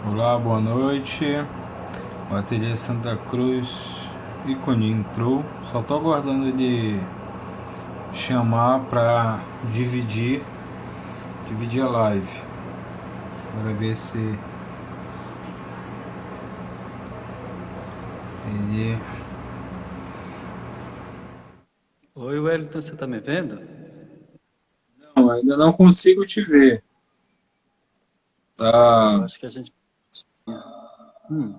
Olá, boa noite. O Ateliê Santa Cruz, ícone entrou. Só tô aguardando ele chamar para dividir a live. Para ver se ele. Oi, Wellington, você tá me vendo? Não, ainda não consigo te ver. Eu Tá. acho que a gente. Hum.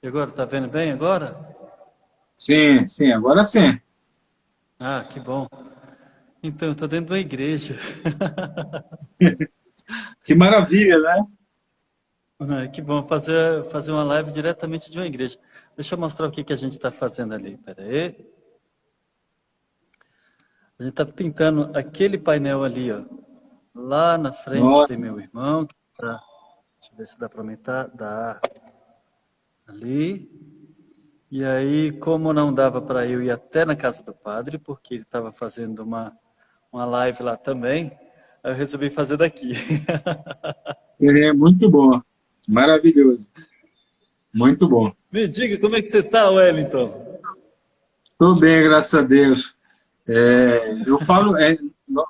E agora, tá vendo bem agora? Sim, sim, agora sim. Ah, que bom. Então, eu tô dentro de uma igreja. Que maravilha, né? Ah, que bom fazer uma live diretamente de uma igreja. Deixa eu mostrar o que que a gente está fazendo ali. Pera aí. A gente está pintando aquele painel ali, ó. Lá na frente tem Nossa, meu irmão. Deixa eu ver se dá para aumentar. Dá. Ali. E aí, como não dava para eu ir até na casa do padre, porque ele estava fazendo uma live lá também, aí eu resolvi fazer daqui. é muito bom. Maravilhoso. Muito bom. Me diga como é que você tá, Wellington? Tô bem, graças a Deus. Eu falo,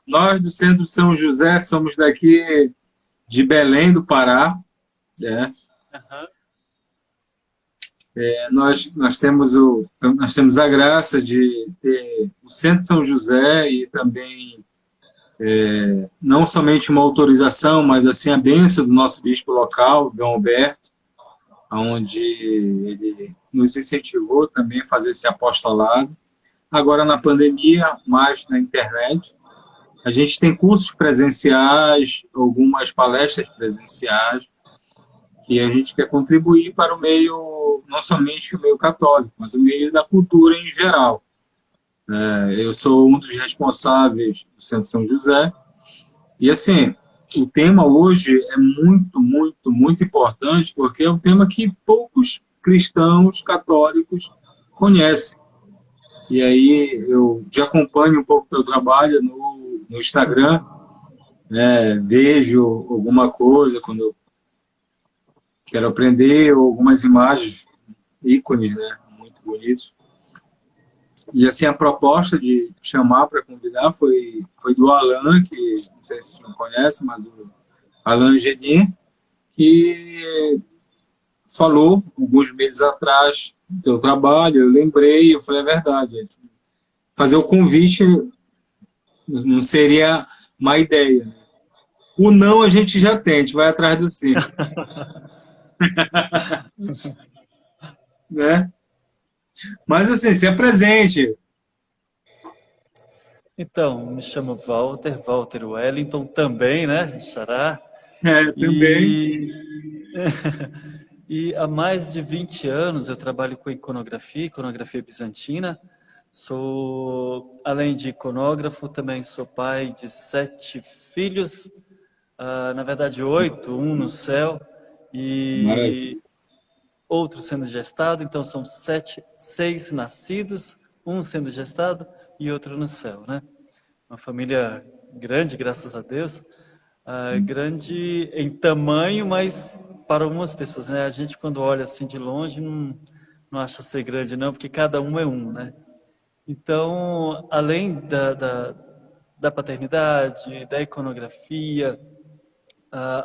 nós do Centro de São José somos daqui de Belém do Pará, né? Aham. Nós temos a graça de ter o Centro de São José e também não somente uma autorização, mas assim a bênção do nosso bispo local, Dom Alberto, onde ele nos incentivou também a fazer esse apostolado. Agora na pandemia, mais na internet, a gente tem cursos presenciais, algumas palestras presenciais, que a gente quer contribuir para o meio, não somente o meio católico, mas o meio da cultura em geral. Eu sou um dos responsáveis do Centro São José, e assim, o tema hoje é muito, muito, muito importante, porque é um tema que poucos cristãos católicos conhecem. E aí eu já acompanho um pouco do teu trabalho no Instagram, vejo alguma coisa quando eu quero aprender, ou algumas imagens, ícones, né, muito bonitos. E assim, a proposta de chamar para convidar foi do Alan, que não sei se você não conhece, mas o Alan Genin, que falou alguns meses atrás do teu trabalho, eu lembrei, eu falei, é verdade, fazer o convite não seria má ideia. O não a gente já tem, a gente vai atrás do sim, né? Mas assim, se apresente. Então, me chamo Walter Wellington também, né? Xará. Também. E, e há mais de 20 anos eu trabalho com iconografia bizantina. Sou, além de iconógrafo, também sou pai de 7 filhos, na verdade 8, um no céu Maravilha. e outro sendo gestado, então são 6 nascidos, um sendo gestado e outro no céu, né? Uma família grande, graças a Deus, grande em tamanho, mas para algumas pessoas, né? A gente quando olha assim de longe não acha ser grande não, porque cada um é um, né? Então, além da paternidade, da iconografia,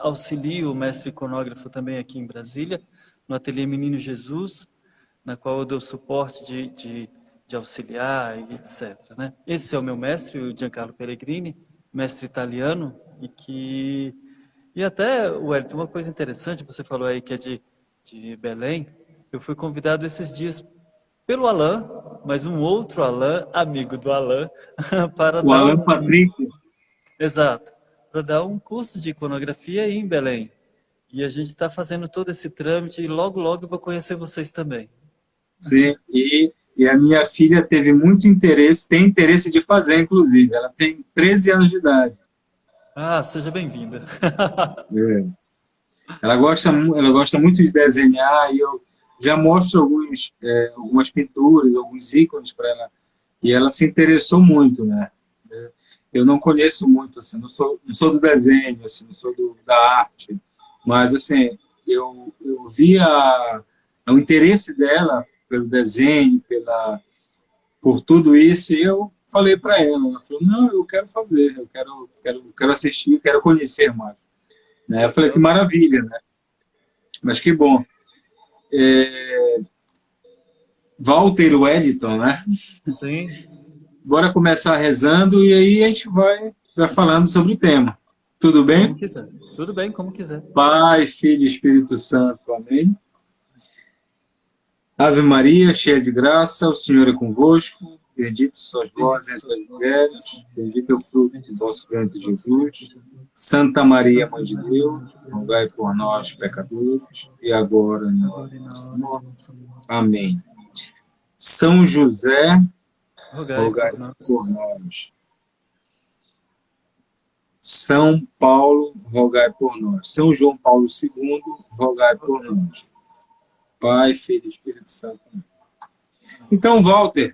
auxilio o mestre iconógrafo também aqui em Brasília, no Ateliê Menino Jesus, na qual eu dou suporte de auxiliar e etc. Né? Esse é o meu mestre, o Giancarlo Pellegrini, mestre italiano, e que... E até, Wellington, uma coisa interessante, você falou aí que é de Belém, eu fui convidado esses dias pelo Alain, mas um outro Alain, amigo do Alain, para O dar Alan Patrick, exato, para dar um curso de iconografia aí em Belém. E a gente está fazendo todo esse trâmite e logo, logo eu vou conhecer vocês também. sim, e a minha filha teve muito interesse, tem interesse de fazer, inclusive. Ela tem 13 anos de idade. Ah, seja bem-vinda. É. Ela gosta muito de desenhar e eu já mostro algumas pinturas, alguns ícones para ela. E ela se interessou muito, né? Eu não conheço muito, assim, não sou do desenho, assim, não sou da arte, Mas, assim, eu via o interesse dela pelo desenho, por tudo isso, e eu falei para ela, ela falou, não, eu quero fazer, eu quero assistir, quero conhecer mais. Né? Eu falei, que Legal. maravilha, né? Mas que bom. Walter Wellington, né? Sim, Bora começar rezando e aí a gente vai falando sobre o tema. Tudo como bem? quiser. Tudo bem, como quiser. Pai, Filho e Espírito Santo. Amém. Ave Maria, cheia de graça, o Senhor é convosco. Bendito sois vós entre as mulheres, bendito é o fruto do vosso ventre, Jesus. Santa Maria, Mãe de Deus, rogai por nós, pecadores, e agora e na hora Agora e de na nossa hora da morte. nossa morte. Amém. São José, Rogai rogai por por nós. nós. São Paulo, rogai por nós. São João Paulo II, rogai por Rogai. nós. Pai, Filho e Espírito Santo. Então, Walter,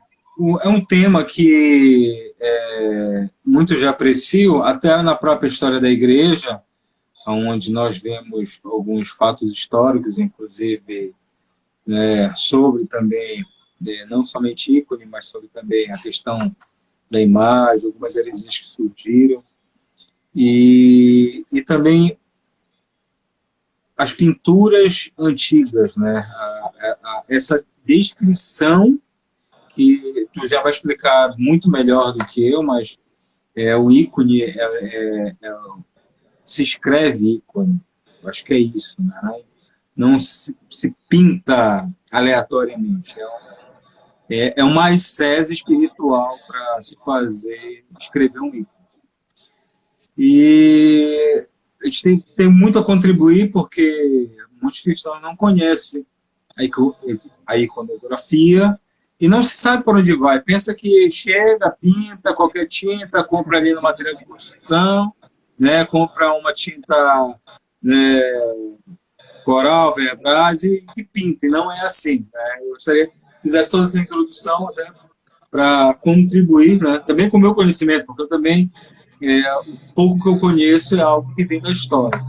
é um tema que muitos já apreciam, até na própria história da igreja, onde nós vemos alguns fatos históricos, inclusive sobre também, não somente ícone, mas sobre também a questão da imagem, algumas heresias que surgiram, e também as pinturas antigas, né? Essa descrição que tu já vai explicar muito melhor do que eu, mas o ícone se escreve ícone. Eu acho que é isso, né? Não se pinta aleatoriamente. É uma ascese espiritual para se fazer, escrever um ícone. E a gente tem muito a contribuir porque muitos cristãos não conhecem a iconografia e não se sabe por onde vai. Pensa que chega, pinta qualquer tinta, compra ali no material de construção, né, compra uma tinta, né, coral, Verbraz e pinta. E não é assim. Né? Eu gostaria que fizesse toda essa introdução, né, para contribuir, né, também com o meu conhecimento, porque eu também, o pouco que eu conheço é algo que vem da história.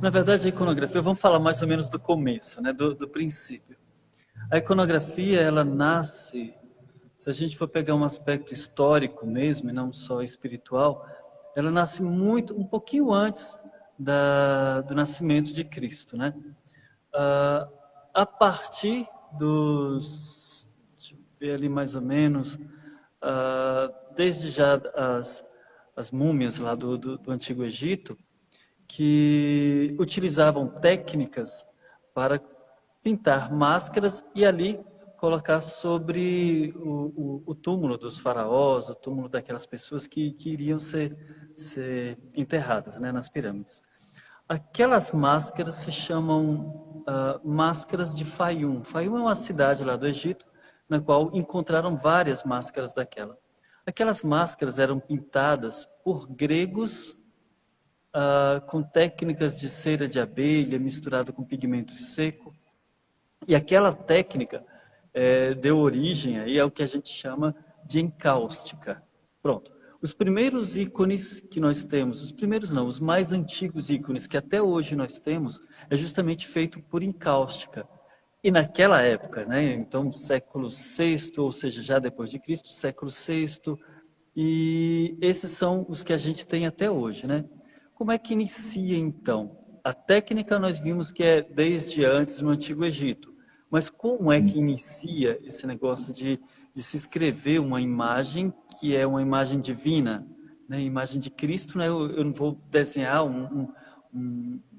Na verdade, a iconografia, vamos falar mais ou menos do começo, né, do princípio. A iconografia, ela nasce, se a gente for pegar um aspecto histórico mesmo, e não só espiritual, ela nasce um pouquinho antes do nascimento de Cristo, né? Ah, a partir deixa eu ver ali mais ou menos, desde já as múmias lá do Antigo Egito, que utilizavam técnicas para pintar máscaras e ali colocar sobre o túmulo dos faraós, o túmulo daquelas pessoas que iriam ser enterradas, né, nas pirâmides. Aquelas máscaras se chamam máscaras de Fayum. Fayum é uma cidade lá do Egito, na qual encontraram várias máscaras daquela. Aquelas máscaras eram pintadas por gregos com técnicas de cera de abelha misturado com pigmento seco. E aquela técnica deu origem aí ao que a gente chama de encáustica. Pronto. Os primeiros ícones que nós temos, os primeiros não, os mais antigos ícones que até hoje nós temos, é justamente feito por encáustica. E naquela época, né, então século VI, ou seja, já depois de Cristo, século VI, e esses são os que a gente tem até hoje, né? Como é que inicia então? A técnica nós vimos que é desde antes no Antigo Egito, mas como é que inicia esse negócio de se escrever uma imagem que é uma imagem divina, né? Imagem de Cristo, né? Eu não vou desenhar um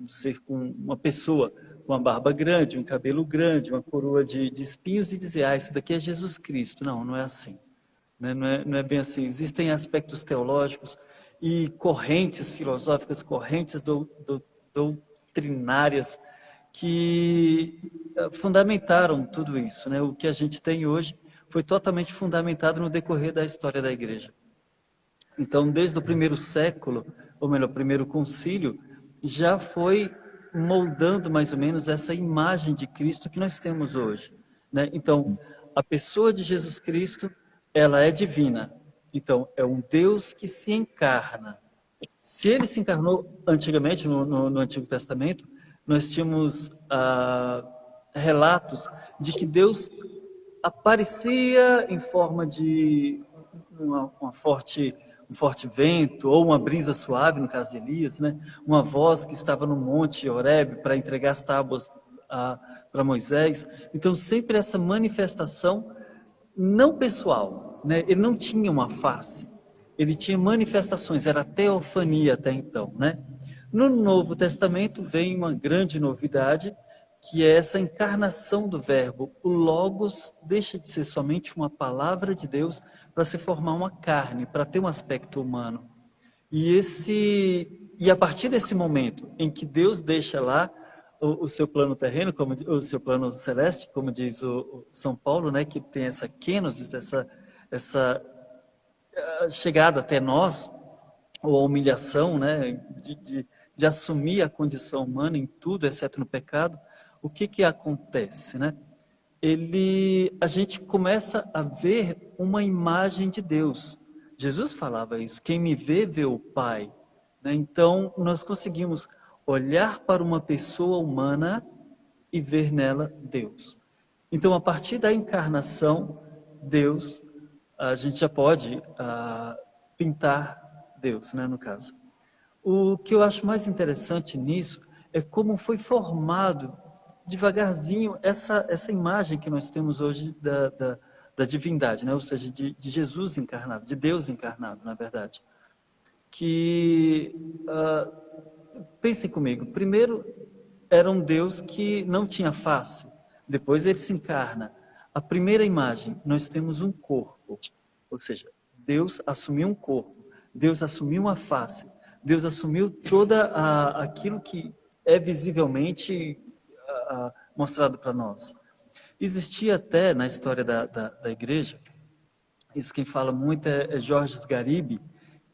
ser com uma pessoa com uma barba grande, um cabelo grande, uma coroa de espinhos e dizer, isso daqui é Jesus Cristo. Não, não é assim. Né? Não é bem assim. Existem aspectos teológicos e correntes filosóficas, correntes doutrinárias que fundamentaram tudo isso. Né? O que a gente tem hoje foi totalmente fundamentado no decorrer da história da igreja. Então, desde o primeiro século, ou melhor, primeiro concílio, já foi moldando mais ou menos essa imagem de Cristo que nós temos hoje. Né? Então, a pessoa de Jesus Cristo, ela é divina. Então, é um Deus que se encarna. Se ele se encarnou antigamente, no Antigo Testamento, nós tínhamos relatos de que Deus aparecia em forma de um forte vento, ou uma brisa suave, no caso de Elias, né? Uma voz que estava no monte Horebe para entregar as tábuas para Moisés. Então, sempre essa manifestação não pessoal, né? Ele não tinha uma face, ele tinha manifestações, era teofania até então, né? No Novo Testamento vem uma grande novidade, que é essa encarnação do Verbo. O Logos deixa de ser somente uma palavra de Deus para se formar uma carne, para ter um aspecto humano. E a partir desse momento em que Deus deixa lá o seu plano terreno, como o seu plano celeste, como diz o São Paulo, né, que tem essa kenosis, essa chegada até nós, ou a humilhação, né, de assumir a condição humana em tudo, exceto no pecado. O que acontece, né? A gente começa a ver uma imagem de Deus. Jesus falava isso: quem me vê, vê o Pai. Né? Então, nós conseguimos olhar para uma pessoa humana e ver nela Deus. Então, a partir da encarnação, Deus, a gente já pode pintar Deus, né, no caso. O que eu acho mais interessante nisso é como foi formado devagarzinho essa imagem que nós temos hoje da divindade, né? Ou seja, de Jesus encarnado, de Deus encarnado, na verdade. Que, pensem comigo, primeiro era um Deus que não tinha face, depois ele se encarna. A primeira imagem, nós temos um corpo, ou seja, Deus assumiu um corpo, Deus assumiu uma face, Deus assumiu toda aquilo que é visivelmente mostrado para nós. Existia até na história da igreja, isso quem fala muito é Georges Garibe,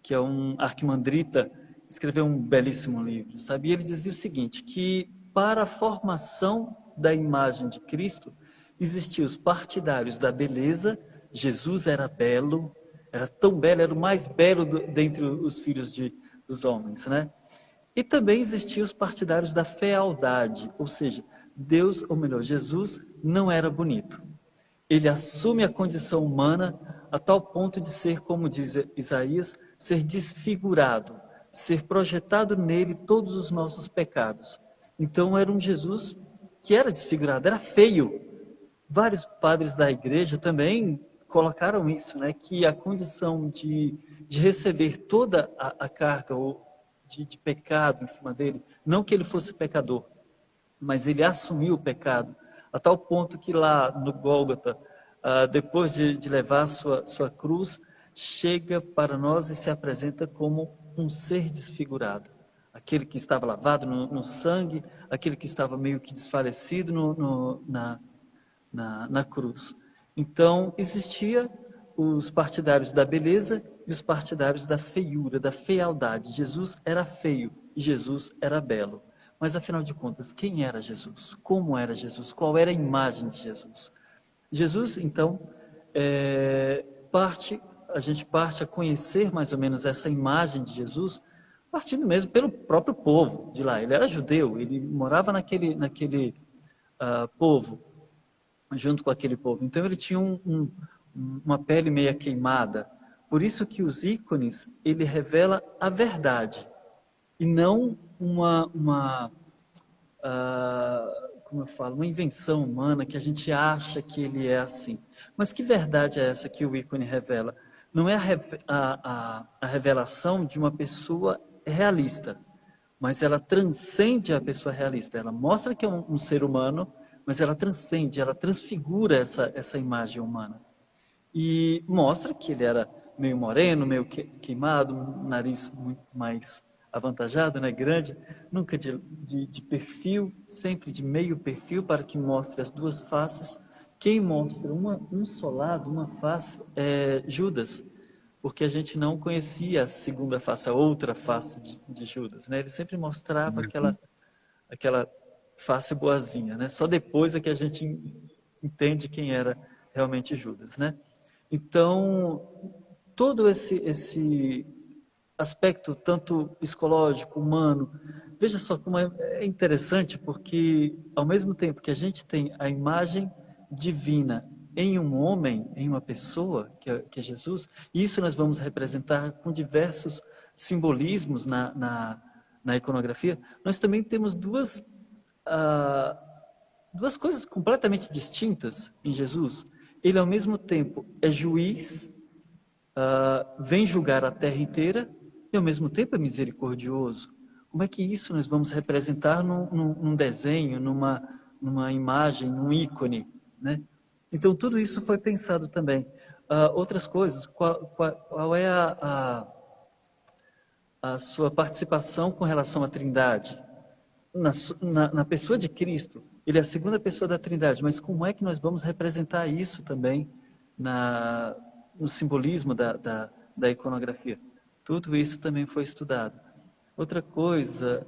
que é um arquimandrita, escreveu um belíssimo livro, sabe? E ele dizia o seguinte, que para a formação da imagem de Cristo, existiam os partidários da beleza. Jesus era belo, era tão belo, era o mais belo dentre os filhos dos homens, né? E também existiam os partidários da fealdade, ou seja, Deus, ou melhor, Jesus não era bonito. Ele assume a condição humana a tal ponto de ser, como diz Isaías, ser desfigurado, ser projetado nele todos os nossos pecados. Então era um Jesus que era desfigurado, era feio. Vários padres da igreja também colocaram isso, né? Que a condição de receber toda a carga de pecado em cima dele, não que ele fosse pecador, mas ele assumiu o pecado, a tal ponto que lá no Gólgota, depois de levar a sua cruz, chega para nós e se apresenta como um ser desfigurado. Aquele que estava lavado no sangue, aquele que estava meio que desfalecido na cruz. Então, existia os partidários da beleza e os partidários da feiura, da fealdade. Jesus era feio e Jesus era belo. Mas, afinal de contas, quem era Jesus? Como era Jesus? Qual era a imagem de Jesus? Jesus, então, a gente parte a conhecer mais ou menos essa imagem de Jesus, partindo mesmo pelo próprio povo de lá. Ele era judeu, ele morava naquele povo, junto com aquele povo. Então ele tinha uma pele meia queimada. Por isso que os ícones, ele revela a verdade e não como eu falo, uma invenção humana que a gente acha que ele é assim. Mas que verdade é essa que o ícone revela? Não é a revelação de uma pessoa realista, mas ela transcende a pessoa realista. Ela mostra que é um ser humano, mas ela transcende, ela transfigura essa imagem humana. E mostra que ele era meio moreno, meio queimado, um nariz muito mais avantajado, né, grande, nunca de perfil, sempre de meio perfil, para que mostre as duas faces. Quem mostra um só lado, uma face, é Judas, porque a gente não conhecia a segunda face, a outra face de Judas, né? Ele sempre mostrava aquela face boazinha, né? Só depois é que a gente entende quem era realmente Judas, né? Então, todo aspecto tanto psicológico, humano. Veja só como é interessante, porque ao mesmo tempo que a gente tem a imagem divina em um homem, em uma pessoa, que é Jesus, e isso nós vamos representar com diversos simbolismos na iconografia, nós também temos duas coisas completamente distintas em Jesus. Ele, ao mesmo tempo, é juiz, vem julgar a terra inteira e, ao mesmo tempo, é misericordioso. Como é que isso nós vamos representar num desenho, numa imagem, num ícone, né? Então, tudo isso foi pensado também. Outras coisas, qual é a sua participação com relação à Trindade? Na pessoa de Cristo, ele é a segunda pessoa da Trindade, mas como é que nós vamos representar isso também no simbolismo da iconografia? Tudo isso também foi estudado. Outra coisa,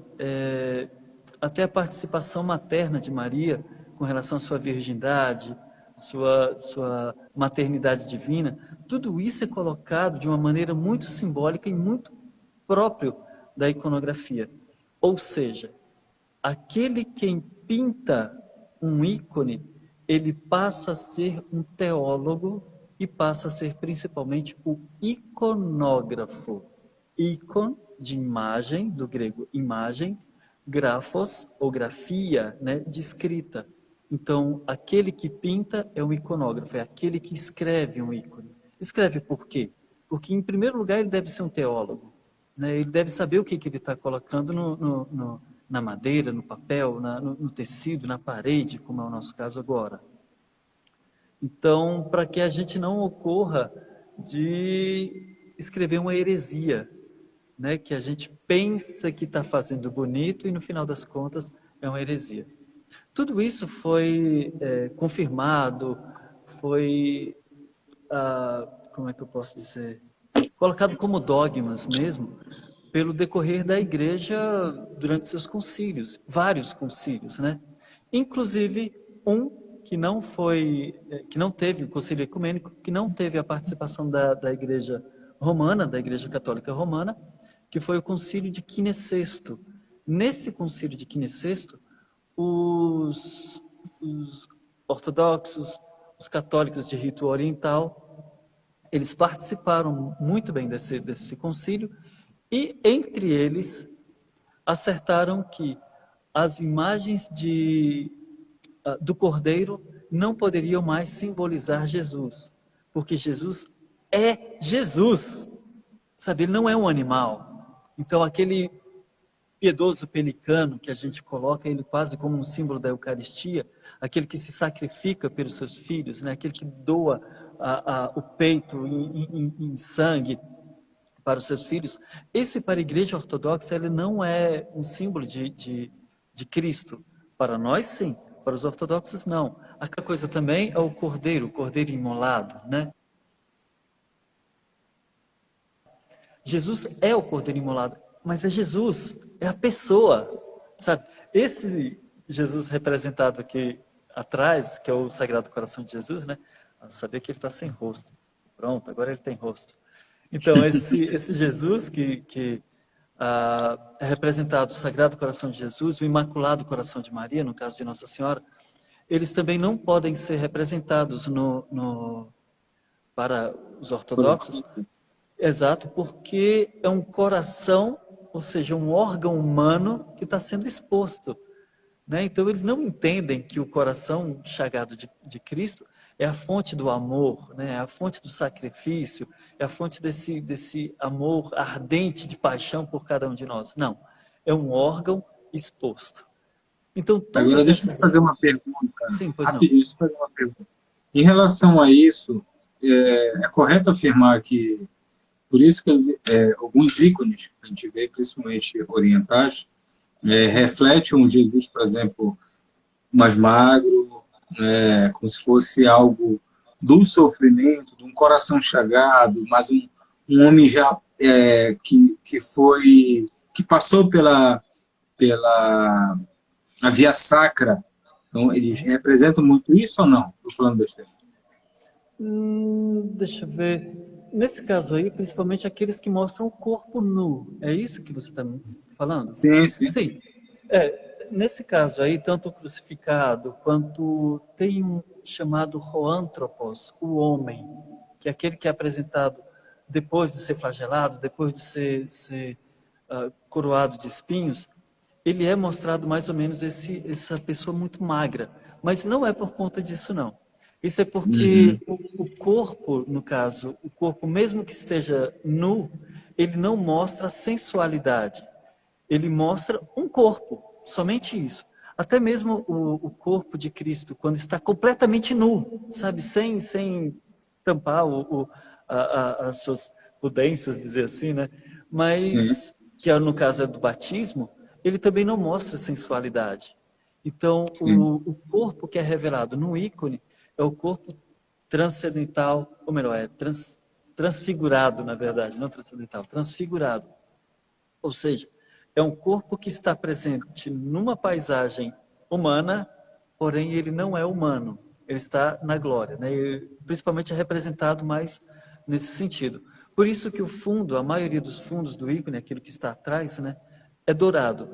até a participação materna de Maria com relação à sua virgindade, sua maternidade divina, tudo isso é colocado de uma maneira muito simbólica e muito próprio da iconografia. Ou seja, aquele quem pinta um ícone, ele passa a ser um teólogo e passa a ser principalmente o iconógrafo. Ícon, de imagem, do grego imagem, grafos, ou grafia, né, de escrita. Então, aquele que pinta é um iconógrafo, é aquele que escreve um ícone. Escreve por quê? Porque, em primeiro lugar, ele deve ser um teólogo, né? Ele deve saber o que ele está colocando na madeira, no papel, no tecido, na parede, como é o nosso caso agora. Então, para que a gente não ocorra de escrever uma heresia, né, que a gente pensa que está fazendo bonito e no final das contas é uma heresia. Tudo isso foi confirmado, foi, como é que eu posso dizer, colocado como dogmas mesmo, pelo decorrer da igreja durante seus concílios, vários concílios, né? Inclusive um que não teve o concílio ecumênico, que não teve a participação da igreja romana, da igreja católica romana, que foi o concílio de Quincésto. Nesse concílio de Quincésto, os ortodoxos, os católicos de rito oriental, eles participaram muito bem desse concílio e, entre eles, acertaram que as imagens do Cordeiro não poderiam mais simbolizar Jesus, porque Jesus é Jesus, sabe? Ele não é um animal. Então, aquele piedoso pelicano que a gente coloca ele quase como um símbolo da Eucaristia, aquele que se sacrifica pelos seus filhos, né? Aquele que doa o peito em sangue para os seus filhos, esse para a igreja ortodoxa ele não é um símbolo de Cristo. Para nós, sim. Para os ortodoxos, não. Aquela coisa também é o cordeiro imolado, né? Jesus é o cordeiro imolado, mas é Jesus, é a pessoa, sabe? Esse Jesus representado aqui atrás, que é o Sagrado Coração de Jesus, né? Saber que ele está sem rosto. Pronto, agora ele tem rosto. Então, esse Jesus que é representado o Sagrado Coração de Jesus, o Imaculado Coração de Maria, no caso de Nossa Senhora, eles também não podem ser representados para os ortodoxos. Exato, porque é um coração, ou seja, um órgão humano que está sendo exposto, né? Então, eles não entendem que o coração chagado de Cristo é a fonte do amor, né? É a fonte do sacrifício, é a fonte desse amor ardente de paixão por cada um de nós. Não, é um órgão exposto. Então, Agora, deixa eu fazer uma pergunta. Sim, pois não. Rapidinho, deixa eu fazer uma pergunta. Em relação a isso, é correto afirmar que, por isso que alguns ícones que a gente vê, principalmente orientais, refletem um Jesus, por exemplo, mais magro, como se fosse algo do sofrimento, de um coração chagado, mas um homem já que passou pela a via sacra. Então, eles representam muito isso ou não? Estou falando besteira. Deixa eu ver. nesse caso aí, principalmente aqueles que mostram o corpo nu. É isso que você está falando? Sim, sim. Sim. Nesse caso aí, tanto o crucificado quanto tem um chamado Hoanthropos, o homem, que é aquele que é apresentado depois de ser flagelado, depois de ser coroado de espinhos, ele é mostrado mais ou menos essa pessoa muito magra. Mas não é por conta disso, não. Isso é porque Uhum. o corpo, no caso, o corpo, mesmo que esteja nu, ele não mostra sensualidade. Ele mostra um corpo, somente isso. Até mesmo o corpo de Cristo, quando está completamente nu, sabe, sem tampar as suas pudências, dizer assim, né? Sim, Mas, que no caso é do batismo, ele também não mostra sensualidade. Então, sim. o corpo que é revelado no ícone é o corpo transcendental, ou melhor, transfigurado, na verdade, não transcendental, transfigurado. Ou seja, é um corpo que está presente numa paisagem humana, porém ele não é humano. Ele está na glória, né? E, principalmente é representado mais nesse sentido. Por isso que o fundo, a maioria dos fundos do ícone, aquilo que está atrás, né, é dourado,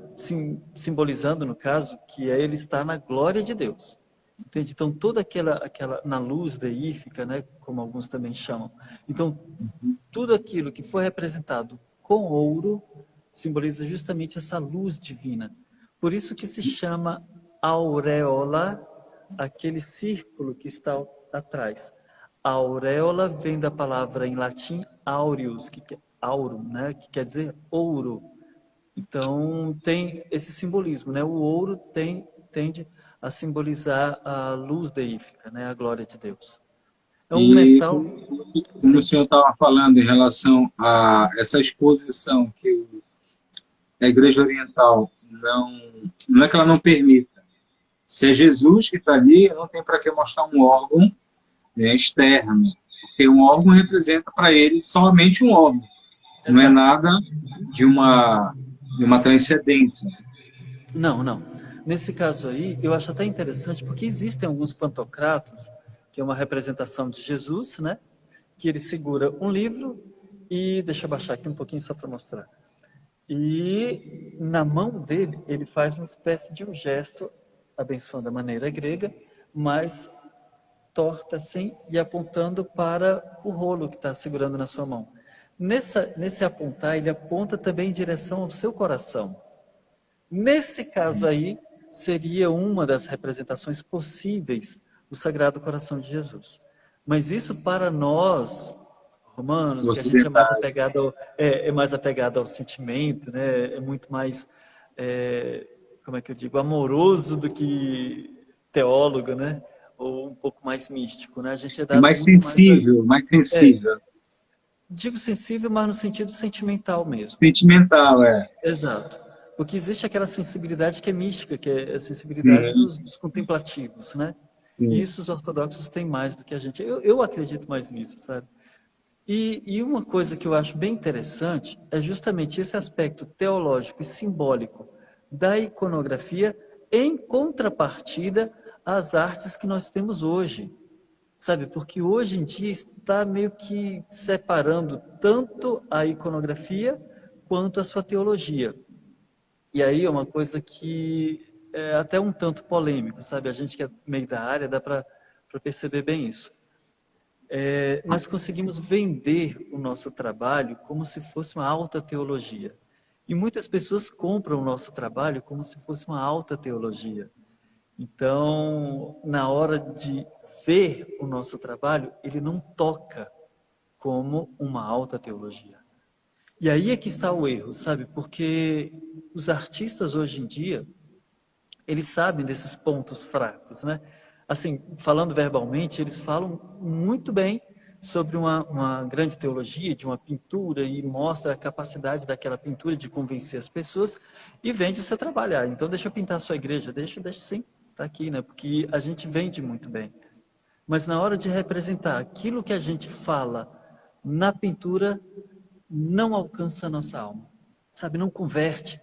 simbolizando, no caso, que ele está na glória de Deus. Entende? Então, toda aquela na luz deífica, né, como alguns também chamam. Então, tudo aquilo que foi representado com ouro simboliza justamente essa luz divina. Por isso que se chama auréola, aquele círculo que está atrás. A auréola vem da palavra em latim aureus, que é aurum, né, que quer dizer ouro. Então tem esse simbolismo, né? O ouro tende a simbolizar a luz deífica, né, a glória de Deus. É um E metal, como o sim. senhor estava falando em relação a essa exposição que a Igreja Oriental não é que ela não permita. Se é Jesus que está ali, não tem para que mostrar um órgão, né, externo, porque um órgão representa para ele somente um órgão, não é Exato. nada de uma transcendência. Não, não. Nesse caso aí, eu acho até interessante, porque existem alguns pantocratos, que é uma representação de Jesus, né? Que ele segura um livro e, deixa eu baixar aqui um pouquinho só para mostrar. E na mão dele, ele faz uma espécie de um gesto, abençoando a maneira grega, mas torta assim e apontando para o rolo que está segurando na sua mão. Nesse apontar, ele aponta também em direção ao seu coração. Nesse caso aí, seria uma das representações possíveis do Sagrado Coração de Jesus. Mas isso para nós, romanos, que a gente é mais Ocidental. apegado é mais apegado ao sentimento, né? É muito mais, como é que eu digo, amoroso do que teólogo, né? Ou um pouco mais místico, né? A gente é É dado muito mais mais é, sensível, digo sensível, mas no sentido sentimental mesmo. sentimental, é. Exato. Porque existe aquela sensibilidade que é mística, que é a sensibilidade Sim, dos contemplativos, né? E sim. isso os ortodoxos têm mais do que a gente. Eu acredito mais nisso, sabe? E uma coisa que eu acho bem interessante é justamente esse aspecto teológico e simbólico da iconografia em contrapartida às artes que nós temos hoje, sabe? Porque hoje em dia está meio que separando tanto a iconografia quanto a sua teologia. E aí é uma coisa que é até um tanto polêmico, sabe? A gente que é meio da área dá para perceber bem isso. Nós conseguimos vender o nosso trabalho como se fosse uma alta teologia. E muitas pessoas compram o nosso trabalho como se fosse uma alta teologia. Então, na hora de ver o nosso trabalho, ele não toca como uma alta teologia. E aí é que está o erro, sabe? Porque os artistas hoje em dia, eles sabem desses pontos fracos, né? Assim, falando verbalmente, eles falam muito bem sobre uma grande teologia, de uma pintura, e mostra a capacidade daquela pintura de convencer as pessoas e vende o seu trabalho. Ah, então deixa eu pintar a sua igreja, deixa sim, tá aqui, né? Porque a gente vende muito bem. Mas na hora de representar aquilo que a gente fala na pintura, não alcança a nossa alma, sabe? Não converte.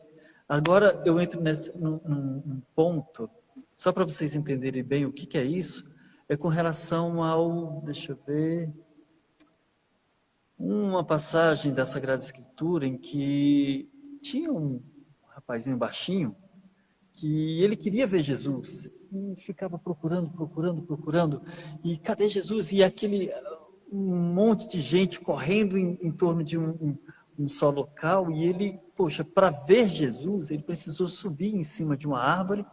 Agora eu entro num ponto, só para vocês entenderem bem o que, que é isso, é com relação ao, deixa eu ver, uma passagem da Sagrada Escritura em que tinha um rapazinho baixinho que ele queria ver Jesus e ficava procurando, procurando, procurando. E cadê Jesus? E aquele um monte de gente correndo em torno de um só local. E ele, poxa, para ver Jesus, ele precisou subir em cima de uma árvore.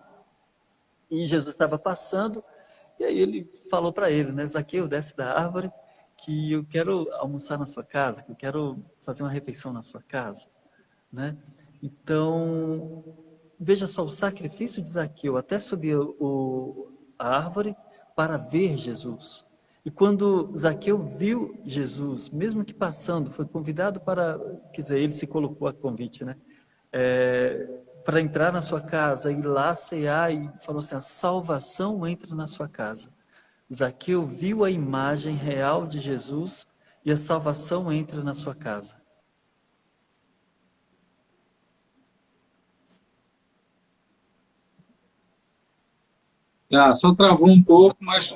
E Jesus estava passando. E aí ele falou para ele, né? Zaqueu, desce da árvore, que eu quero almoçar na sua casa, que eu quero fazer uma refeição na sua casa, né? Então, veja só, o sacrifício de Zaqueu até subir a árvore para ver Jesus. E quando Zaqueu viu Jesus, mesmo que passando, foi convidado para, quer dizer, ele se colocou a convite, né? Para entrar na sua casa, ir lá cear, e falou assim, a salvação entra na sua casa. Zaqueu viu a imagem real de Jesus e a salvação entra na sua casa. Ah, só travou um pouco, mas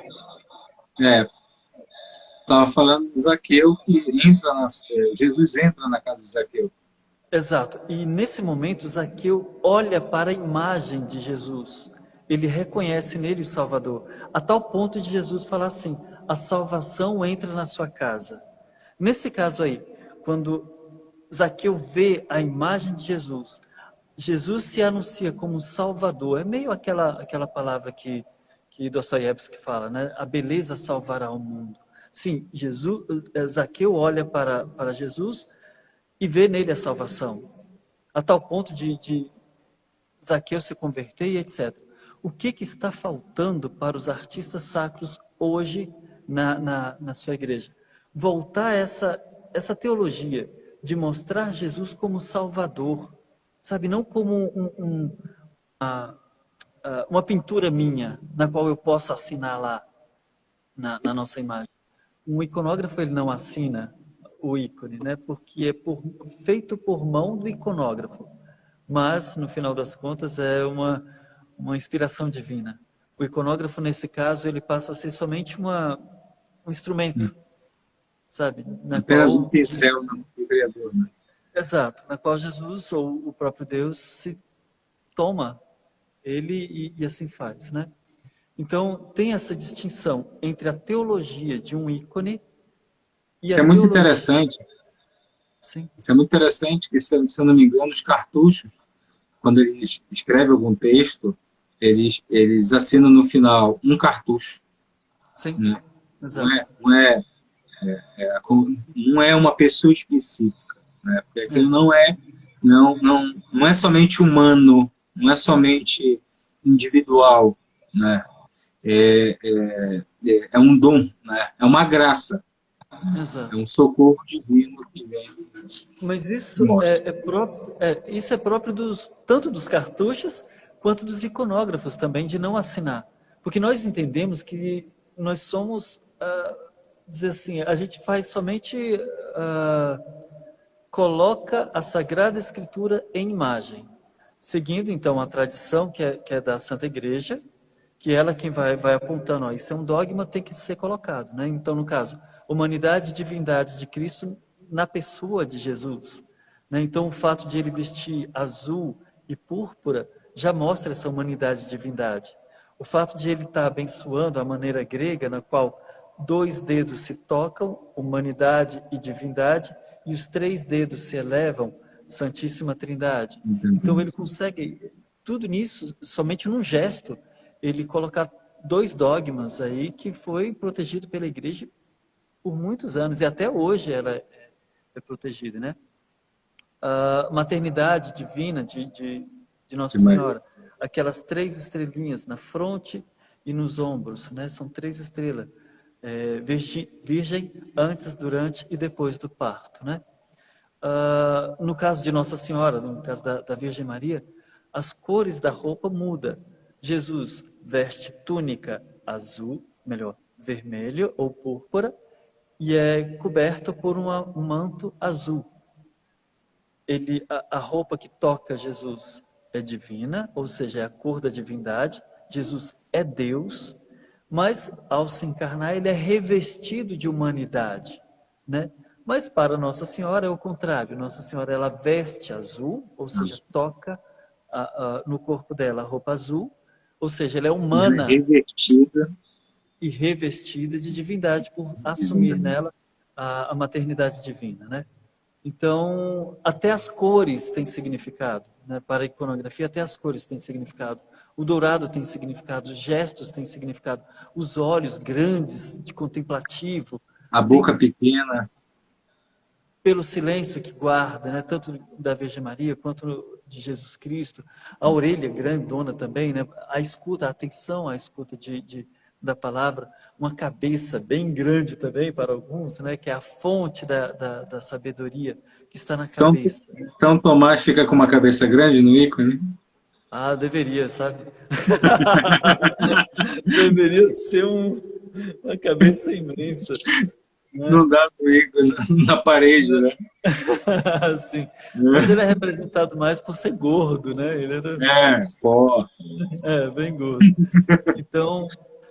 estava falando de Zaqueu que Jesus entra na casa de Zaqueu. Exato. E nesse momento, Zaqueu olha para a imagem de Jesus. Ele reconhece nele o Salvador, a tal ponto de Jesus falar assim: a salvação entra na sua casa. Nesse caso aí, quando Zaqueu vê a imagem de Jesus, Jesus se anuncia como Salvador. É meio aquela palavra que Dostoiévski fala, né? A beleza salvará o mundo. Sim, Zaqueu olha para Jesus e vê nele a salvação, a tal ponto de Zaqueu se converter e etc. O que está faltando para os artistas sacros hoje na sua igreja? Voltar a essa teologia de mostrar Jesus como Salvador, sabe? Não como uma pintura minha, na qual eu possa assinar lá na nossa imagem. Um iconógrafo ele não assina o ícone, né? Porque é feito por mão do iconógrafo. Mas, no final das contas, é uma inspiração divina. O iconógrafo, nesse caso, ele passa a ser somente um instrumento, sabe? Na Apenas um qual, pincel do Criador, né? exato, na qual Jesus ou o próprio Deus se toma ele e assim faz, né? Então, tem essa distinção entre a teologia de um ícone e Isso a é muito teologia. interessante. Sim, Isso é muito interessante, que, se eu não me engano, os cartuchos, quando eles escrevem algum texto, eles assinam no final um cartucho. sim, Né? Não exato. é, não é uma pessoa específica, né? Porque aquilo É, não é somente humano, não é somente individual, né? É um dom, né? É uma graça, é exato. um socorro divino que vem Mas e isso mostra. isso é próprio tanto dos cartuchos quanto dos iconógrafos também, de não assinar. Porque nós entendemos que nós somos, dizer assim, a gente faz somente, coloca a Sagrada Escritura em imagem, seguindo então a tradição que é da Santa Igreja, que ela quem vai apontando, ó, isso é um dogma, tem que ser colocado, né? Então, no caso, humanidade e divindade de Cristo na pessoa de Jesus, né? Então, o fato de ele vestir azul e púrpura já mostra essa humanidade e divindade. O fato de ele estar abençoando a maneira grega, na qual dois dedos se tocam, humanidade e divindade, e os três dedos se elevam, Santíssima Trindade. Então, ele consegue tudo nisso somente num gesto, ele colocar dois dogmas aí que foi protegido pela igreja por muitos anos e até hoje ela é protegida, né? A maternidade divina de De Nossa Maria. Senhora, aquelas três estrelinhas na fronte e nos ombros, né? São três estrelas, virgem antes, durante e depois do parto, né? No caso de Nossa Senhora, no caso da Virgem Maria, as cores da roupa mudam. Jesus veste túnica azul, melhor, vermelho ou púrpura, e é coberto por um manto azul. A roupa que toca Jesus é divina, ou seja, é a cor da divindade. Jesus é Deus, mas ao se encarnar ele é revestido de humanidade, né? Mas para Nossa Senhora é o contrário. Nossa Senhora, ela veste azul, ou seja, toca no corpo dela a roupa azul, ou seja, ela é Ela é humana revertida e revestida de divindade por de assumir divindade. nela a maternidade divina, né? Então, até as cores têm significado, né? Para a iconografia, até as cores têm significado. O dourado tem significado, os gestos têm significado, os olhos grandes, de contemplativo, A boca tem pequena. pelo silêncio que guarda, né? Tanto da Virgem Maria quanto de Jesus Cristo, a orelha grandona também, né? A escuta, a atenção à escuta da palavra, uma cabeça bem grande também para alguns, né? Que é a fonte da sabedoria que está na São, cabeça, né? São Tomás fica com uma cabeça grande no ícone. Ah, deveria, sabe? Deveria ser uma cabeça imensa, né? Não dá no ícone, na parede, né? Assim. Mas ele é representado mais por ser gordo, né? Ele era Forte. bem gordo. Então,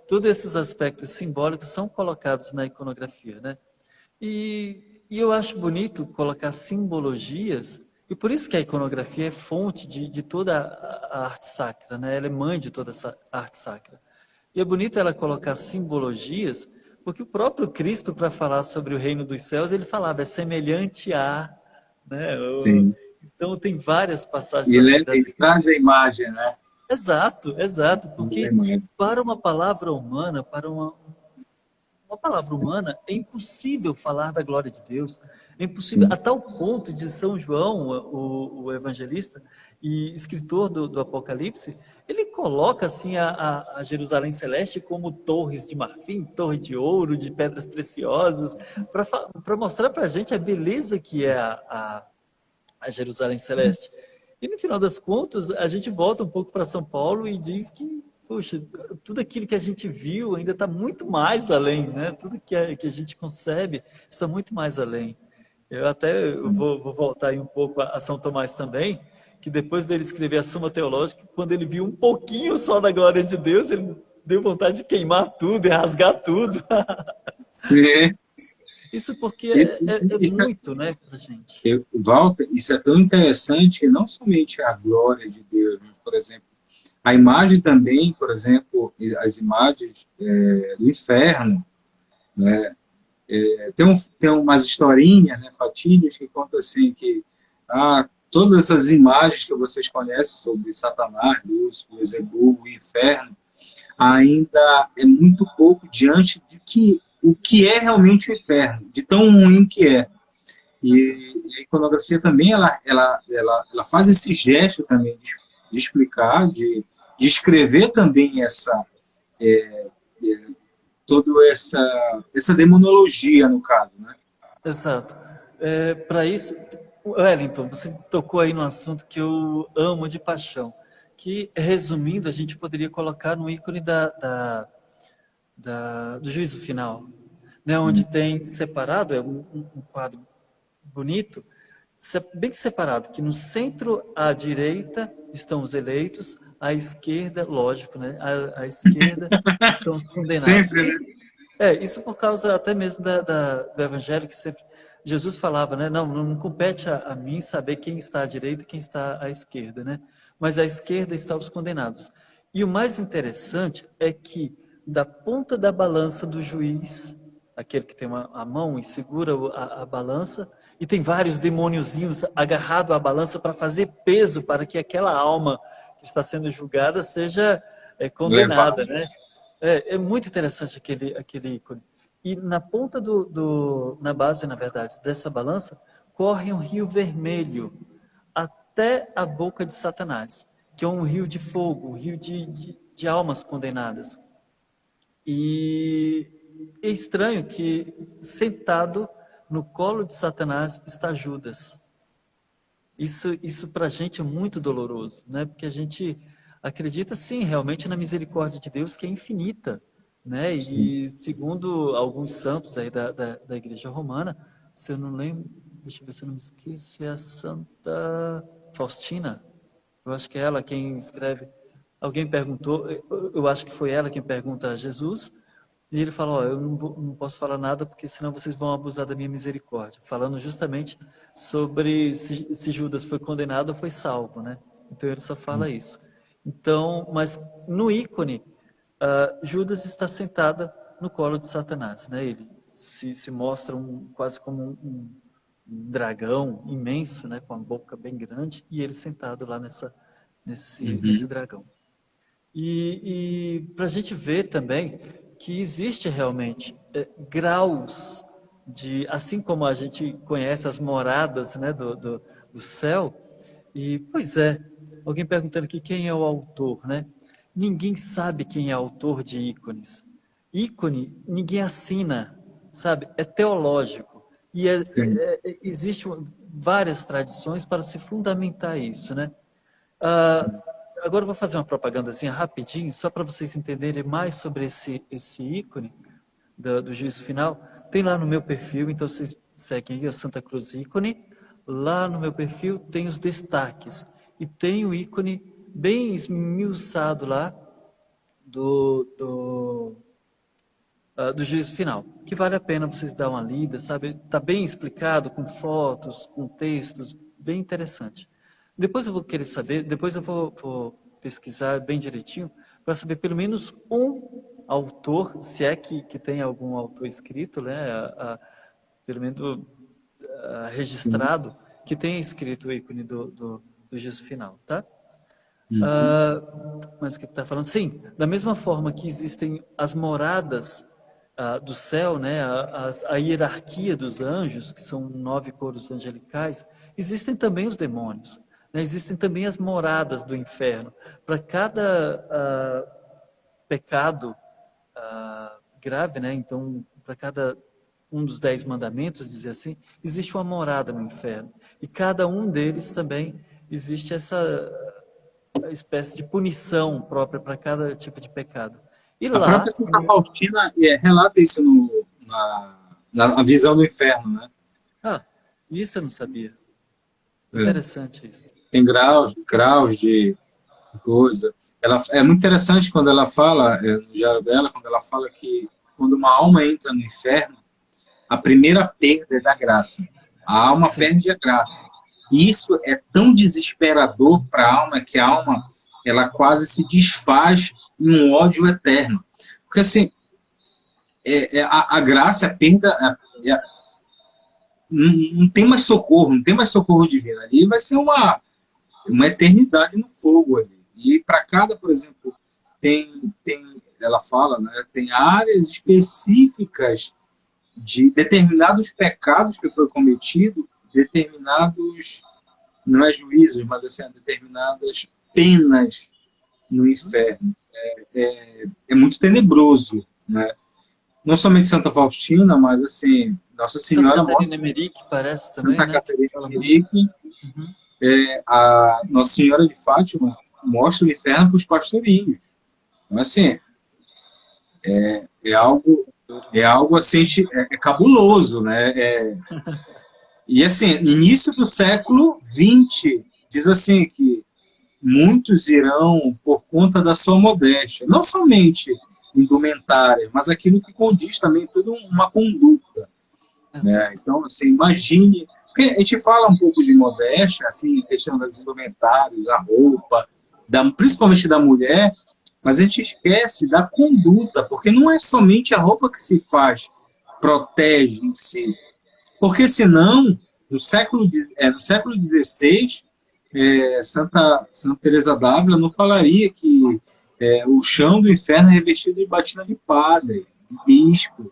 todos esses aspectos simbólicos são colocados na iconografia, né? E eu acho bonito colocar simbologias, e por isso que a iconografia é fonte de toda a arte sacra, né? Ela é mãe de toda essa arte sacra. E é bonito ela colocar simbologias, porque o próprio Cristo, para falar sobre o reino dos céus, ele falava, é semelhante a, né? Sim. Então, tem várias passagens E da Sagrada ele traz a imagem, né? Exato, exato, A porque imagem. para uma palavra humana, para uma palavra humana, é impossível falar da glória de Deus. É impossível, a Sim. tal ponto de São João, o evangelista e escritor do Apocalipse, ele coloca assim a Jerusalém Celeste como torres de marfim, torre de ouro, de pedras preciosas, para mostrar para a gente a beleza que é a Jerusalém Celeste. E no final das contas, a gente volta um pouco para São Paulo e diz que, poxa, tudo aquilo que a gente viu ainda está muito mais além, né? Tudo que a gente concebe está muito mais além. Eu até vou voltar aí um pouco a São Tomás também, que depois dele escrever a Suma Teológica, quando ele viu um pouquinho só da glória de Deus, ele deu vontade de queimar tudo e rasgar tudo. Sim. Isso porque é Isso muito, né, para gente. Walter, isso é tão interessante, não somente a glória de Deus, mas, por exemplo, a imagem também, por exemplo, as imagens do inferno, né? Tem umas historinhas, né, fatídicas, que contam assim que todas essas imagens que vocês conhecem sobre Satanás, Lúcifer, Beelzebub, o inferno, ainda é muito pouco diante de o que é realmente o inferno, de tão ruim que é. E a iconografia também ela faz esse gesto também de explicar, de escrever também toda essa demonologia, no caso. Né? Exato. Para isso, Wellington, você tocou aí no assunto que eu amo de paixão, que, resumindo, a gente poderia colocar no ícone do juízo final, né, onde tem separado, é um quadro bonito, bem separado, que no centro à direita estão os eleitos, à esquerda, lógico, né, à esquerda estão os condenados. Sempre, né? Isso por causa até mesmo do evangelho, que sempre Jesus falava, né? Não compete a mim saber quem está à direita e quem está à esquerda, né? Mas à esquerda estão os condenados. E o mais interessante é que da ponta da balança do juiz, aquele que tem a mão e segura a balança, e tem vários demôniozinhos agarrados à balança para fazer peso para que aquela alma que está sendo julgada seja condenada, Levado. né? É muito interessante aquele ícone. E na ponta na base, na verdade, dessa balança, corre um rio vermelho até a boca de Satanás, que é um rio de fogo, um rio de almas condenadas. E é estranho que sentado no colo de Satanás está Judas. Isso para a gente é muito doloroso, né? Porque a gente acredita, sim, realmente na misericórdia de Deus, que é infinita, né? Sim. E segundo alguns santos aí da Igreja Romana, se eu não lembro, deixa eu ver se eu não me esqueço, é a Santa Faustina. Eu acho que é ela quem escreve. Alguém perguntou, eu acho que foi ela quem pergunta a Jesus, E ele fala, ó, eu não posso falar nada porque senão vocês vão abusar da minha misericórdia. Falando justamente sobre se Judas foi condenado ou foi salvo, né? Então ele só fala isso. Então, mas no ícone, Judas está sentada no colo de Satanás, né? Ele se mostra quase como um dragão imenso, né? Com a boca bem grande e ele sentado lá nesse Uhum. dragão. E para a gente ver também que existe realmente graus de, assim como a gente conhece as moradas, né, do céu, e pois é, alguém perguntando aqui quem é o autor, né? Ninguém sabe quem é autor de ícones. Ícone, ninguém assina, sabe? É teológico. E Sim. existe várias tradições para se fundamentar isso, né? Ah, Sim. agora eu vou fazer uma propagandazinha rapidinho, só para vocês entenderem mais sobre esse ícone do juízo final. Tem lá no meu perfil, então vocês seguem aí, a Santa Cruz Ícone. Lá no meu perfil tem os destaques. E tem o ícone bem esmiuçado lá do juízo final, que vale a pena vocês dar uma lida, sabe? Está bem explicado, com fotos, com textos, bem interessante. Depois eu vou querer saber, depois eu vou pesquisar bem direitinho, para saber pelo menos um autor, se é que tem algum autor escrito, né? Pelo menos Sim. registrado, que tenha escrito o ícone do juízo final, tá? Uhum. Mas o que está falando? Sim, da mesma forma que existem as moradas do céu, né, a hierarquia dos anjos, que são 9 coros angelicais, existem também os demônios, né, existem também as moradas do inferno. Para cada pecado grave, né, então, para cada um dos 10 mandamentos, dizer assim, existe uma morada no inferno. E cada um deles também existe essa espécie de punição própria para cada tipo de pecado. E A própria lá, Santa Faustina relata isso na visão do inferno, né? isso eu não sabia. É. Interessante isso. Tem graus de coisa. Ela, é muito interessante quando ela fala, no diário dela, quando ela fala que quando uma alma entra no inferno, a primeira perda é da graça. A alma Sim, perde a graça. E isso é tão desesperador para a alma que a alma ela quase se desfaz em um ódio eterno. Porque assim, a graça, a perda, não tem mais socorro, não tem mais socorro divino. Ali vai ser uma eternidade no fogo ali. E para cada, por exemplo, ela fala, né, tem áreas específicas de determinados pecados que foi cometido, determinados, não é juízos, mas assim, determinadas penas no inferno. É muito tenebroso, né? Não somente Santa Faustina, mas assim, Nossa Santa Senhora Catarina mostra, Emerick parece também, Santa né? Que Catarina fala de muito. Henrique, Uhum. a Nossa Senhora de Fátima mostra o inferno para os pastorinhos. Então, assim, é algo, é algo assim, é cabuloso, né? E assim, início do século XX, diz assim que muitos irão por conta da sua modéstia, não somente indumentária, mas aquilo que condiz também toda uma conduta, né? Exato. Então, assim, imagine, porque a gente fala um pouco de modéstia, assim, questão das indumentárias, a roupa, principalmente da mulher, mas a gente esquece da conduta, porque não é somente a roupa que se faz protege em si, porque senão, no século XVI, Santa Teresa d'Ávila não falaria que o chão do inferno é revestido de batina de padre, de bispo.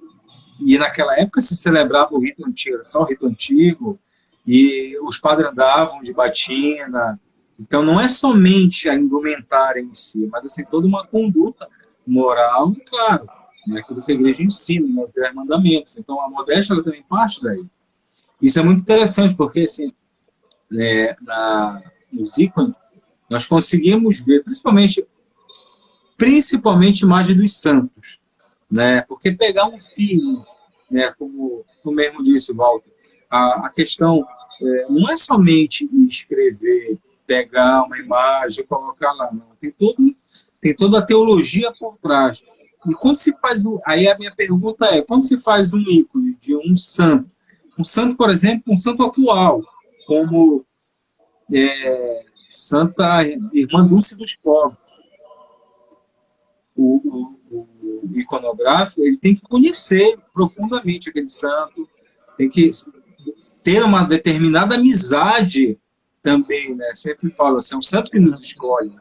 E naquela época se celebrava o rito antigo, só o rito antigo, e os padres andavam de batina. Então não é somente a indumentária em si, mas assim, toda uma conduta moral, e claro, né, aquilo que a igreja Exato. ensina, né, os 10 mandamentos. Então a modéstia ela também parte daí. Isso é muito interessante, porque assim, nos ícones, nós conseguimos ver, principalmente a imagem dos santos, né? Porque pegar um filho, né, como tu mesmo disse, Walter, a questão não é somente escrever, pegar uma imagem e colocar lá, não. Tem toda a teologia por trás. E quando se faz aí a minha pergunta é, quando se faz um ícone de um santo, por exemplo, um santo atual, como Santa Irmã Dulce dos Povos, o iconográfico, ele tem que conhecer profundamente aquele santo, tem que ter uma determinada amizade também, né? Sempre falo assim, é um santo que nos escolhe,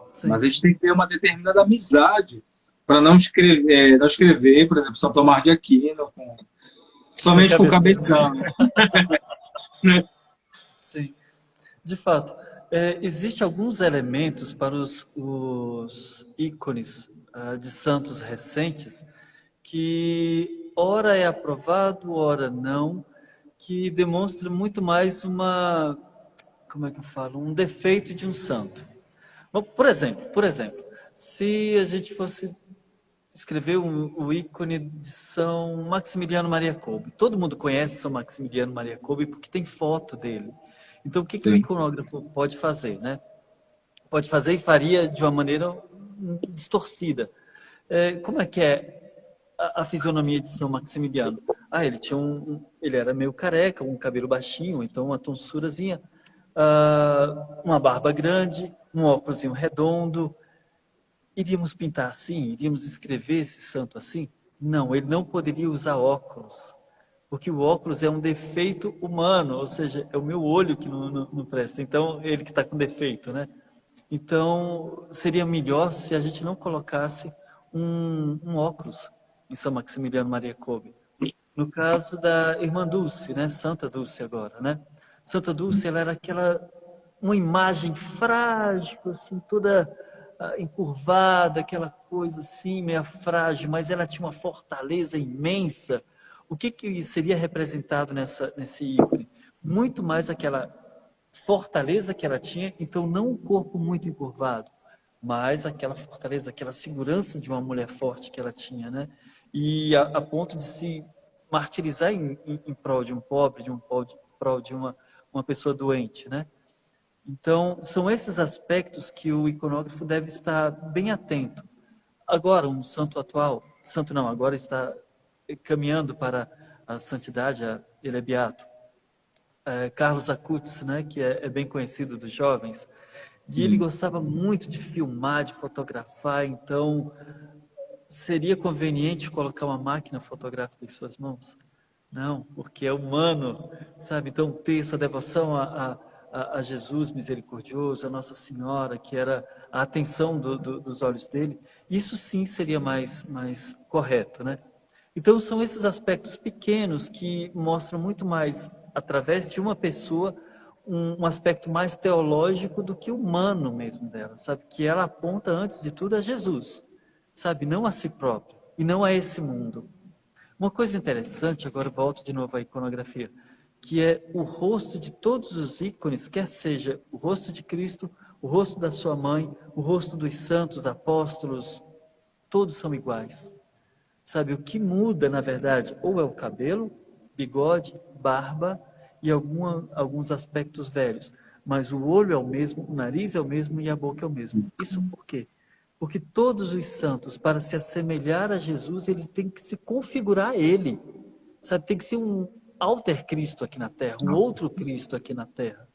Sim. mas a gente tem que ter uma determinada amizade para não escrever, por exemplo, São Tomás de Aquino, Com somente com o cabeça. cabeção, né? Sim. De fato, existem alguns elementos para os ícones de santos recentes que ora é aprovado, ora não, que demonstra muito mais como é que eu falo, um defeito de um santo. Bom, por exemplo, se a gente fosse escrever o ícone de São Maximiliano Maria Kolbe. Todo mundo conhece São Maximiliano Maria Kolbe porque tem foto dele. Então, o que, que o Sim, iconógrafo pode fazer, né? Pode fazer e faria de uma maneira distorcida. Como é que é a fisionomia de São Maximiliano? Ah, ele tinha ele era meio careca, um cabelo baixinho, então uma tonsurazinha, uma barba grande, um óculosinho redondo. Iríamos pintar assim? Iríamos escrever esse santo assim? Não, ele não poderia usar óculos, porque o óculos é um defeito humano, ou seja, é o meu olho que não presta, então ele que está com defeito, né? Então, seria melhor se a gente não colocasse um óculos em São Maximiliano Maria Kolbe. No caso da Irmã Dulce, né? Santa Dulce agora, né? Santa Dulce, ela era uma imagem frágil, assim, toda encurvada, aquela coisa assim, meio frágil, mas ela tinha uma fortaleza imensa. O que, que seria representado nesse ícone? Muito mais aquela fortaleza que ela tinha, então não um corpo muito encurvado, mas aquela fortaleza, aquela segurança de uma mulher forte que ela tinha, né? E a ponto de se martirizar em prol de um pobre, prol de uma pessoa doente, né? Então, são esses aspectos que o iconógrafo deve estar bem atento. Agora, um santo atual, santo não, agora está caminhando para a santidade, ele é beato. Carlos Acutis, né, que é bem conhecido dos jovens, e ele sim. gostava muito de filmar, de fotografar, então seria conveniente colocar uma máquina fotográfica em suas mãos? Não, porque é humano, sabe? Então, ter essa devoção a Jesus misericordioso, a Nossa Senhora, que era a atenção dos olhos dele, isso sim seria mais correto, né? Então, são esses aspectos pequenos que mostram muito mais, através de uma pessoa, um aspecto mais teológico do que humano mesmo dela, sabe? Que ela aponta, antes de tudo, a Jesus, sabe? Não a si própria e não a esse mundo. Uma coisa interessante, agora volto de novo à iconografia, que é o rosto de todos os ícones, quer seja o rosto de Cristo, o rosto da sua mãe, o rosto dos santos, apóstolos, todos são iguais. Sabe, o que muda, na verdade, ou é o cabelo, bigode, barba e alguns aspectos velhos. Mas o olho é o mesmo, o nariz é o mesmo e a boca é o mesmo. Isso por quê? Porque todos os santos, para se assemelhar a Jesus, eles têm que se configurar a Ele. Sabe, tem que ser um alter Cristo aqui na Terra, um outro Cristo aqui na Terra.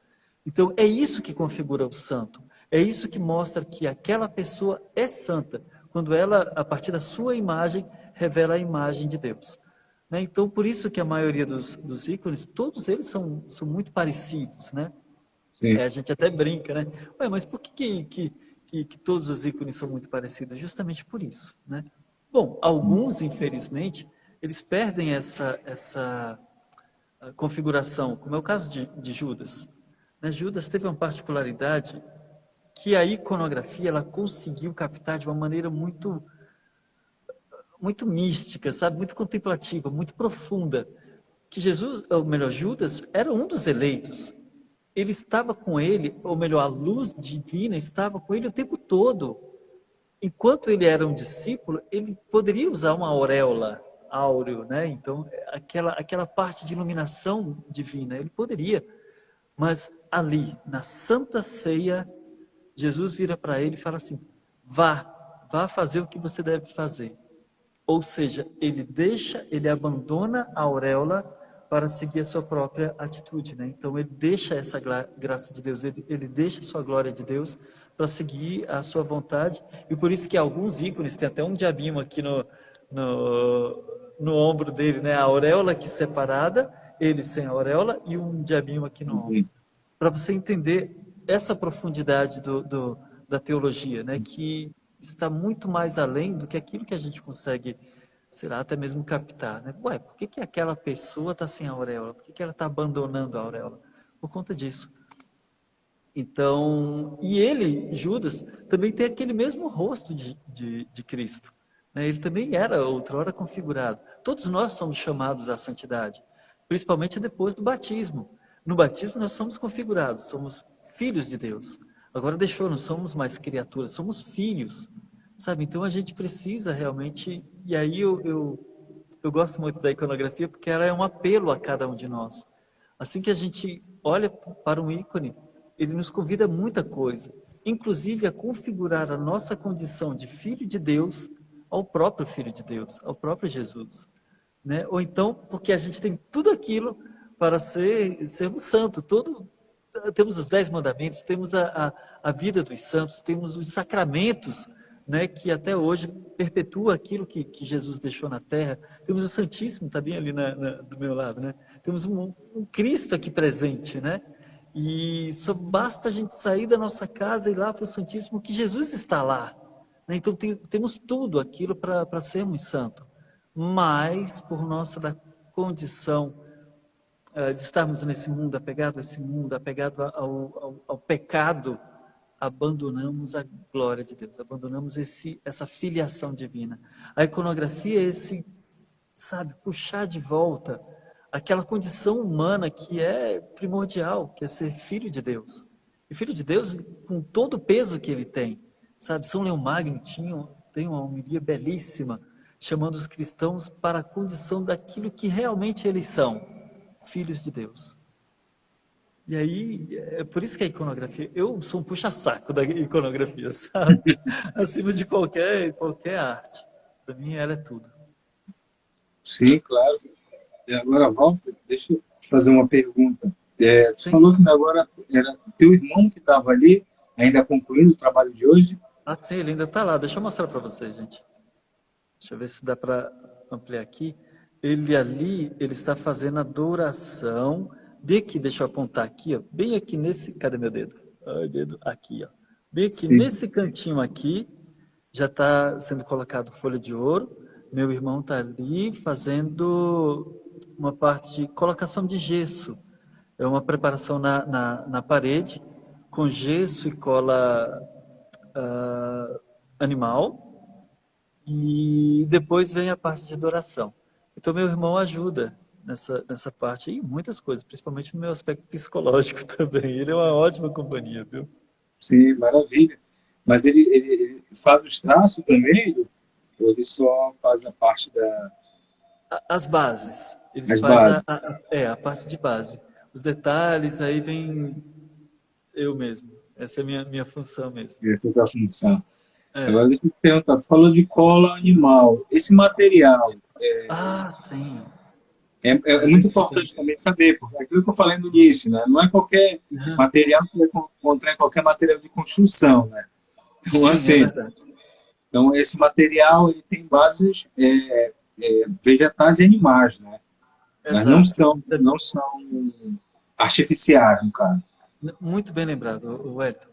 Então, é isso que configura o santo. É isso que mostra que aquela pessoa é santa, quando ela, a partir da sua imagem, revela a imagem de Deus. Né? Então, por isso que a maioria dos ícones, todos eles são muito parecidos, né? Sim. A gente até brinca, né? Ué, mas por que todos os ícones são muito parecidos? Justamente por isso, né? Bom, alguns, infelizmente, eles perdem essa configuração, como é o caso de Judas. Né? Judas teve uma particularidade que a iconografia ela conseguiu captar de uma maneira muito mística, sabe? Muito contemplativa, muito profunda. Que Jesus, ou melhor, Judas, era um dos eleitos. Ele estava com ele, ou melhor, a luz divina estava com ele o tempo todo. Enquanto ele era um discípulo, ele poderia usar uma auréola áureo, né? Então, aquela parte de iluminação divina, ele poderia. Mas ali, na Santa Ceia, Jesus vira para ele e fala assim: vá fazer o que você deve fazer. Ou seja, ele abandona a auréola para seguir a sua própria atitude, né? Então ele deixa essa graça de Deus, ele deixa a sua glória de Deus para seguir a sua vontade. E por isso que alguns ícones, tem até um diabinho aqui no, no ombro dele, né? A auréola aqui separada, ele sem a auréola e um diabinho aqui no ombro. Para você entender essa profundidade da teologia, né? Que está muito mais além do que aquilo que a gente consegue, sei lá, até mesmo captar, né? Ué, por que aquela pessoa está sem a auréola? Por que ela está abandonando a auréola? Por conta disso. Então, e ele, Judas, também tem aquele mesmo rosto de Cristo, né? Ele também era outrora configurado. Todos nós somos chamados à santidade, principalmente depois do batismo. No batismo nós somos configurados, somos filhos de Deus. Agora deixou, não somos mais criaturas, somos filhos, sabe? Então a gente precisa realmente, e aí eu gosto muito da iconografia porque ela é um apelo a cada um de nós. Assim que a gente olha para um ícone, ele nos convida a muita coisa, inclusive a configurar a nossa condição de filho de Deus ao próprio Filho de Deus, ao próprio Jesus, né? Ou então, porque a gente tem tudo aquilo para ser um santo, temos os 10 mandamentos, temos a vida dos santos, temos os sacramentos, né, que até hoje perpetua aquilo que Jesus deixou na terra. Temos o Santíssimo, está bem ali do meu lado, né? Temos um Cristo aqui presente, né? E só basta a gente sair da nossa casa e ir lá para o Santíssimo, que Jesus está lá, né? Então temos tudo aquilo para sermos santos, mas por nossa da condição de estarmos nesse mundo, apegado a esse mundo, apegado ao pecado, abandonamos a glória de Deus, abandonamos essa filiação divina. A iconografia é esse, sabe, puxar de volta aquela condição humana que é primordial, que é ser filho de Deus. E filho de Deus com todo o peso que ele tem, sabe? São Leão Magno tem uma homilia belíssima, chamando os cristãos para a condição daquilo que realmente eles são, filhos de Deus. E aí, é por isso que a iconografia, eu sou um puxa-saco da iconografia, sabe? Acima de qualquer arte. Para mim, ela é tudo. Sim, claro. E agora, Walter, deixa eu te fazer uma pergunta. Você Sim. falou que agora era teu irmão que estava ali, ainda concluindo o trabalho de hoje? Ah, sim, ele ainda está lá. Deixa eu mostrar para vocês, gente. Deixa eu ver se dá para ampliar aqui. Ele ali, ele está fazendo a adoração. Bem aqui, deixa eu apontar aqui, ó. Bem aqui nesse. Cadê meu dedo? Ai, dedo. Aqui, ó. Bem aqui Sim. nesse cantinho aqui, já está sendo colocado folha de ouro. Meu irmão está ali fazendo uma parte de colocação de gesso. É uma preparação na parede, com gesso e cola animal. E depois vem a parte de adoração. Então, meu irmão ajuda nessa parte e muitas coisas, principalmente no meu aspecto psicológico também. Ele é uma ótima companhia, viu? Sim, maravilha. Mas ele faz os traços também, ou ele só faz a parte As bases. Eles das fazem bases? a parte de base. Os detalhes, aí vem eu mesmo. Essa é a minha função mesmo. Essa é a função. É. Agora, deixa eu te perguntar, você falou de cola animal. Esse material Ah, sim. é Ah, muito isso importante também. também saber, porque é aquilo que eu falei no início, né? Não é qualquer Uhum. material que vai encontrar em qualquer material de construção, né? Então, Sim, é assim, verdade. então esse material ele tem bases vegetais e animais, né? Mas não Exato. são, não são artificiais, no caso. Muito bem lembrado, Wellington.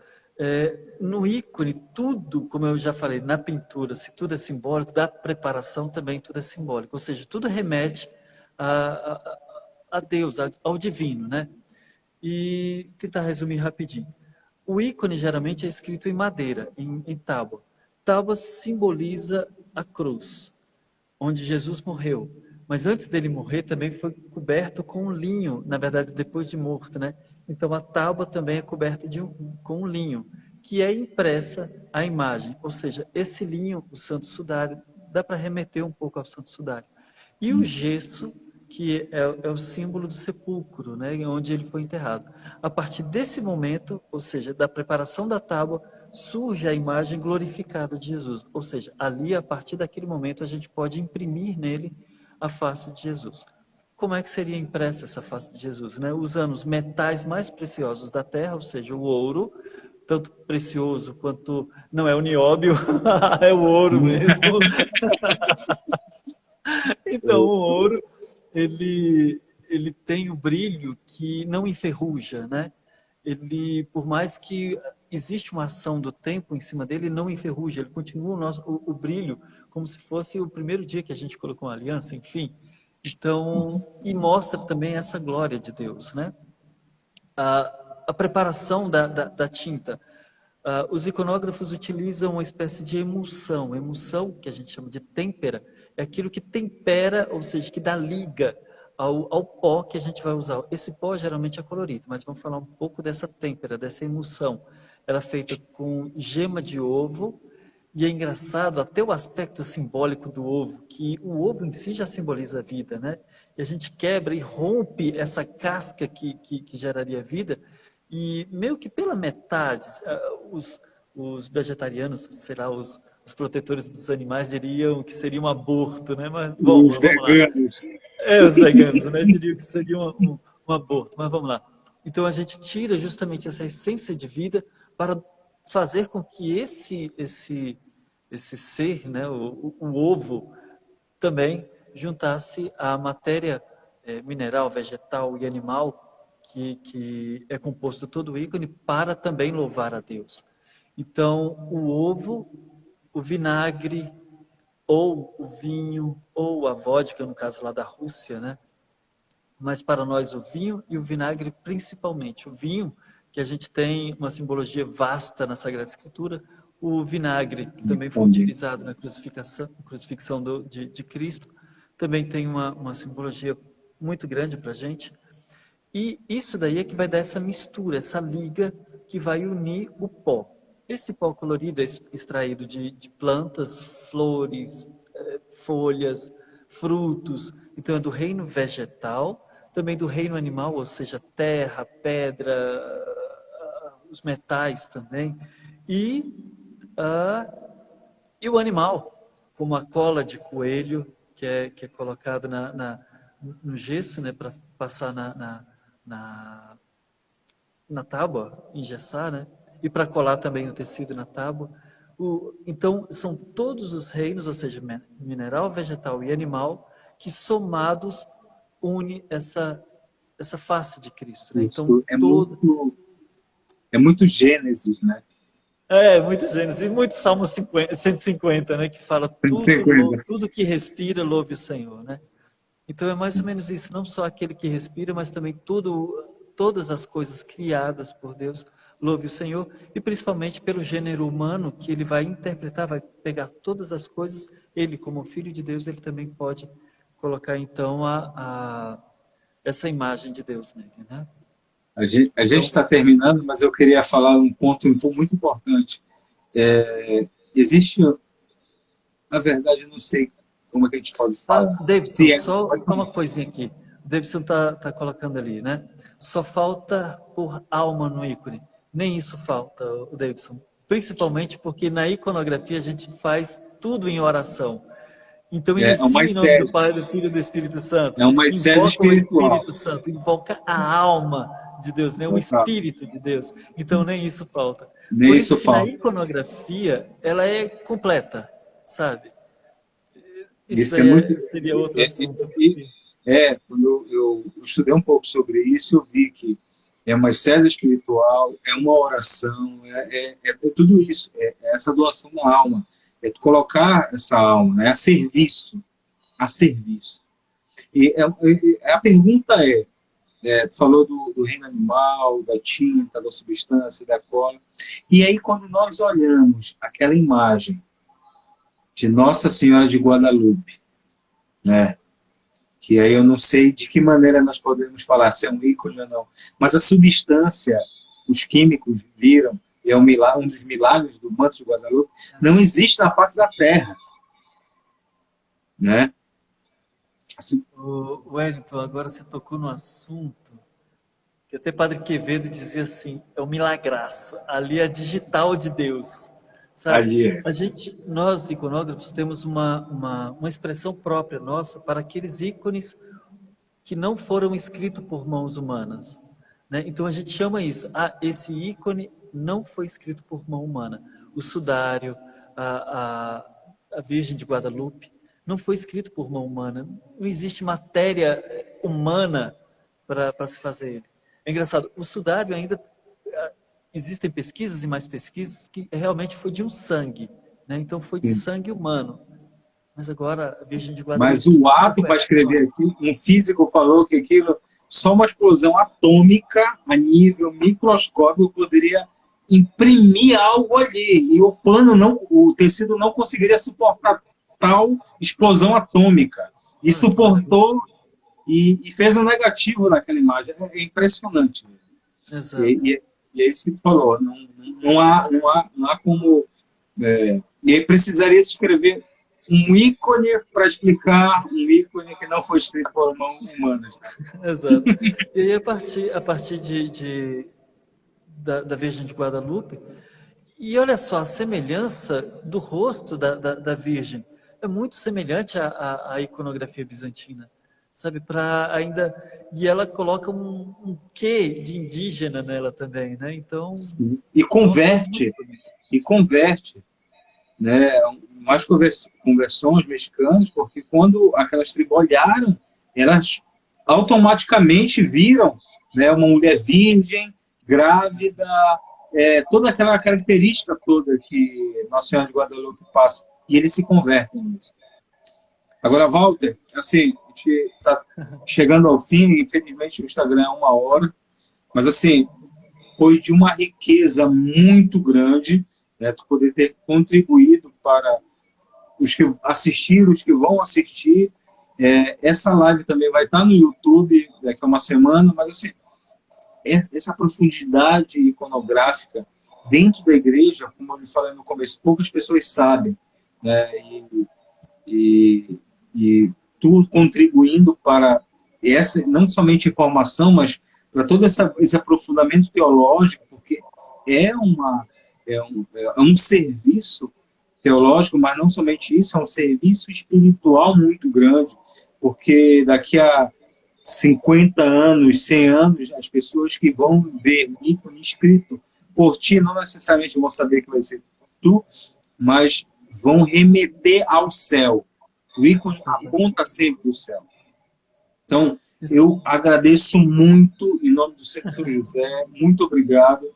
No ícone, tudo, como eu já falei, na pintura, se tudo é simbólico, da preparação também tudo é simbólico. Ou seja, tudo remete a Deus, ao divino, né? E tentar resumir rapidinho. O ícone geralmente é escrito em madeira, em tábua. Tábua simboliza a cruz, onde Jesus morreu. Mas antes dele morrer também foi coberto com linho, na verdade depois de morto, né? Então a tábua também é coberta com linho, que é impressa a imagem, ou seja, esse linho, o Santo Sudário, dá para remeter um pouco ao Santo Sudário. E o gesso, que é o símbolo do sepulcro, né? Onde ele foi enterrado. A partir desse momento, ou seja, da preparação da tábua, surge a imagem glorificada de Jesus. Ou seja, ali, a partir daquele momento, a gente pode imprimir nele a face de Jesus. Como é que seria impressa essa face de Jesus? Né? Usando os metais mais preciosos da terra, ou seja, o ouro, tanto precioso quanto... Não é o nióbio, é o ouro mesmo. Então, o ouro, ele tem o brilho que não enferruja, né? Ele, por mais que existe uma ação do tempo em cima dele, ele não enferruja, ele continua o brilho como se fosse o primeiro dia que a gente colocou uma aliança, enfim. Então, e mostra também essa glória de Deus, né? A preparação da tinta. Os iconógrafos utilizam uma espécie de emulsão. Emulsão, que a gente chama de têmpera, é aquilo que tempera, ou seja, que dá liga ao pó que a gente vai usar. Esse pó geralmente é colorido, mas vamos falar um pouco dessa têmpera, dessa emulsão. Ela é feita com gema de ovo, e é engraçado até o aspecto simbólico do ovo, que o ovo em si já simboliza a vida, né? E a gente quebra e rompe essa casca que geraria vida, e meio que pela metade, os vegetarianos, sei lá, os protetores dos animais diriam que seria um aborto, né? Mas Os vamos lá. veganos. Os veganos, né? Diriam que seria um aborto, mas vamos lá. Então a gente tira justamente essa essência de vida para fazer com que esse ser, né, o ovo, também juntasse a matéria mineral, vegetal e animal que é composto todo o ícone para também louvar a Deus. Então, o ovo, o vinagre, ou o vinho, ou a vodka, no caso lá da Rússia, né? Mas para nós o vinho e o vinagre principalmente. O vinho, que a gente tem uma simbologia vasta na Sagrada Escritura, o vinagre, que também foi utilizado na crucifixão de Cristo, também tem uma simbologia muito grande para a gente. E isso daí é que vai dar essa mistura, essa liga que vai unir o pó. Esse pó colorido é extraído de plantas, flores, folhas, frutos. Então é do reino vegetal, também do reino animal, ou seja, terra, pedra, os metais também. E, e o animal, como a cola de coelho, que é colocado no gesso, né, para passar na tábua, engessar, né? E para colar também o tecido na tábua. Então, são todos os reinos, ou seja, mineral, vegetal e animal, que somados une essa face de Cristo, né? Então, Isso é muito Gênesis, né? muito Gênesis, e muito Salmo 150, né? Que fala tudo, 150. tudo que respira, louve o Senhor, né? Então é mais ou menos isso, não só aquele que respira, mas também todas as coisas criadas por Deus, louve o Senhor, e principalmente pelo gênero humano, que ele vai interpretar, vai pegar todas as coisas, ele como filho de Deus, ele também pode colocar então essa imagem de Deus nele, né? A gente Então, está terminando, mas eu queria falar um ponto muito importante. Existe, na verdade, eu não sei como é que a gente pode falar. Davidson, Se é, só pode uma coisinha aqui. O Davidson tá colocando ali, né? Só falta por alma no ícone. Nem isso falta, o Davidson. Principalmente porque na iconografia a gente faz tudo em oração. Então é inicia uma em nome do sede, Pai, do Filho e do Espírito Santo. é uma sede Invoca o espiritual. Espírito Santo, invoca a alma de Deus, né? O Espírito de Deus. Então nem isso falta. Nem Por isso isso que na falta. iconografia ela é completa, sabe? Isso Isso é daí muito. seria outro assunto. Quando eu estudei um pouco sobre isso, eu vi que é uma sede espiritual, é uma oração, é tudo isso, é essa doação da alma, é tu colocar essa alma, né, a serviço. A pergunta tu falou do reino animal, da tinta, da substância, da cola, e aí quando nós olhamos aquela imagem de Nossa Senhora de Guadalupe, né, que aí eu não sei de que maneira nós podemos falar se é um ícone ou não, mas a substância, os químicos viram, é um dos milagres do manto de Guadalupe, não existe na face da Terra, né? Assim, O Wellington, agora você tocou no assunto. que até Padre Quevedo dizia assim, é um milagraço, ali é a digital de Deus, sabe? Ali é. Nós iconógrafos temos uma expressão própria nossa para aqueles ícones que não foram escritos por mãos humanas, né? Então a gente chama isso, esse ícone não foi escrito por mão humana. O sudário, a Virgem de Guadalupe, não foi escrito por mão humana. Não existe matéria humana para se fazer ele. É engraçado, o sudário ainda, existem pesquisas e mais pesquisas que realmente foi de um sangue, né? Então foi de sangue humano. Mas agora a Virgem de Guadalupe... Mas o ato para escrever aqui, um físico falou que aquilo, só uma explosão atômica a nível microscópico poderia imprimir algo ali, e o pano não, o tecido não conseguiria suportar tal explosão atômica. E suportou e fez um negativo naquela imagem. É impressionante. Exato. E é isso que tu falou. Não há como... e precisaria se escrever um ícone para explicar um ícone que não foi escrito por mãos humanas. Exato. E aí, a partir da Virgem de Guadalupe, e olha só, a semelhança do rosto da Virgem é muito semelhante à iconografia bizantina, sabe? E ela coloca um quê de indígena nela também, né? Então... Sim. E converte, né? Mais conversões mexicanas, porque quando aquelas tribos olharam, elas automaticamente viram, né, uma mulher virgem, grávida, toda aquela característica toda que Nossa Senhora de Guadalupe passa, e eles se convertem nisso. Agora, Walter, assim, a gente está chegando ao fim, infelizmente o Instagram é 1 hora, mas assim, foi de uma riqueza muito grande, né, tu poder ter contribuído para os que assistiram, os que vão assistir. Essa live também vai estar no YouTube daqui a uma semana, mas assim, essa profundidade iconográfica dentro da igreja, como eu lhe falei no começo, poucas pessoas sabem, né? E tu contribuindo para essa, não somente informação, mas para todo esse aprofundamento teológico, porque é um serviço teológico, mas não somente isso, é um serviço espiritual muito grande, porque daqui a 50 anos, 100 anos, as pessoas que vão ver o ícone escrito por ti, não necessariamente vão saber que vai ser tu, mas vão remeter ao céu. O ícone aponta sempre para o céu. Então, eu agradeço muito, em nome do Centro São José, muito obrigado.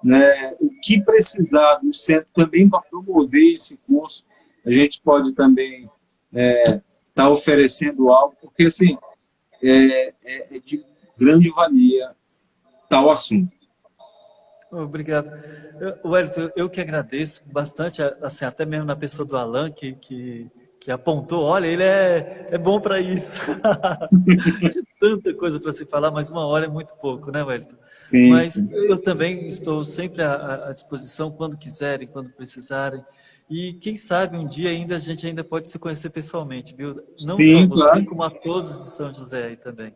Né? O que precisar do centro também para promover esse curso, a gente pode também tá oferecendo algo, porque assim, é de grande valia tal assunto. Obrigado. Wellington, eu que agradeço bastante, assim, até mesmo na pessoa do Alan, que apontou, olha, ele é bom para isso. Tinha tanta coisa para se falar, mas 1 hora é muito pouco, né, Wellington? Sim, mas sim. Eu também estou sempre à disposição quando quiserem, quando precisarem. E quem sabe um dia a gente ainda pode se conhecer pessoalmente, viu? Não Sim, só você, claro. como a todos de São José aí também.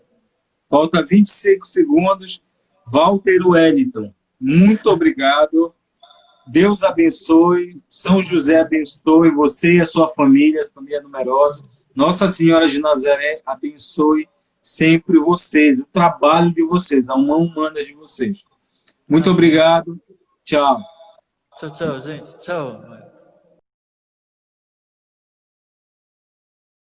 Falta 25 segundos. Walter Wellington, muito obrigado. Deus abençoe, São José abençoe você e a sua família numerosa. Nossa Senhora de Nazaré abençoe sempre vocês, o trabalho de vocês, a mão humana de vocês. Muito obrigado. Tchau. Tchau, tchau, gente. Tchau.